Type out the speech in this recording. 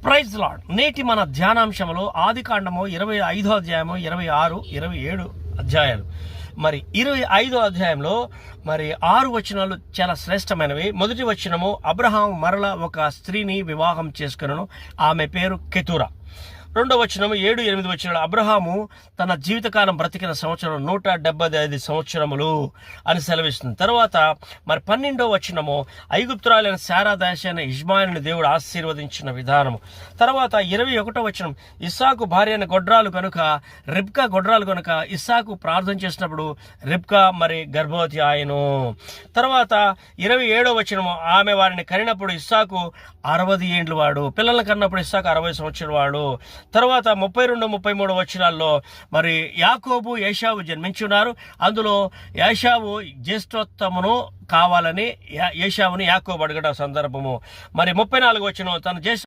Praise lord. నేటి మన ధ్యానాంశంలో ఆదికాండము 25వ అధ్యాయము 26, 27 అధ్యాయాలు. మరి 25వ అధ్యాయంలో మరి 6 వచనాలు చాలా శ్రేష్టమైనవి. మొదటి వచనము, అబ్రహాం మరల ఒక స్త్రీని వివాహం చేసుకునను, ఆమె పేరు కెతూరా. రెండవ వచనము 7, 8 వచనాలు, అబ్రహాము తన జీవితకాలం బ్రతికిన సంవత్సరం 175 సంవత్సరములు అని సెలవిస్తుంది. తర్వాత మరి 12వ వచనము, ఐగుప్తురాలైన శారా దాసి ఇష్మాయిలుని దేవుడు ఆశీర్వదించిన విధానము. తర్వాత 21వ వచనం, ఇస్సాకు భార్య అయిన గొడ్రాలు కనుక రిబ్కా గొడ్రాలు కనుక ఇస్సాకు ప్రార్థన చేసినప్పుడు రిబ్కా మరి గర్భవతి ఆయను. తర్వాత 27వ వచనము, ఆమె వారిని కనినప్పుడు ఇస్సాకు 60 ఏండ్లు వాడు, పిల్లలను కన్నప్పుడు ఇస్సాకు 60 సంవత్సరాలు వాడు. తర్వాత 32, 33 వచనాల్లో మరి యాకోబు ఏశావు జన్మించున్నారు. అందులో ఏశావు జ్యేష్ఠోత్తమును కావాలని ఏశావుని యాకోబు అడగడం సందర్భము. మరి 34 వచనం, తన జ్యేష్ఠ